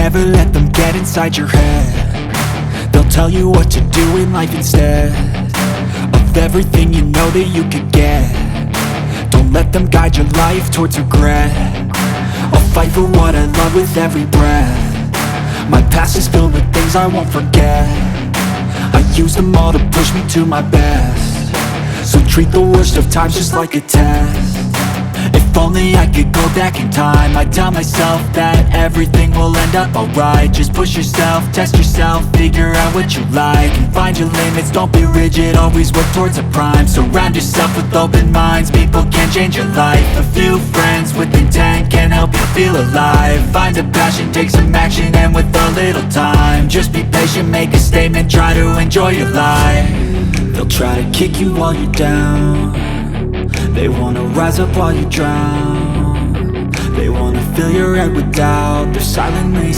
never let them get inside your head. They'll tell you what to do in life instead of everything you know that you could get. Don't let them guide your life towards regret. I'll fight for what I love with every breath. My past is filled with things I won't forget. I use them all to push me to my best. So treat the worst of times just like a test. If only I could go back in time, I'd tell myself that everything will end up alright. Just push yourself, test yourself, figure out what you like, and find your limits, don't be rigid, always work towards a prime. Surround yourself with open minds, people can change your life. A few friends with intent can help you feel alive. Find a passion, take some action, and with a little time, just be patient, make a statement, try to enjoy your life. They'll try to kick you while you're down. They wanna rise up while you drown. They wanna fill your head with doubt. They're silently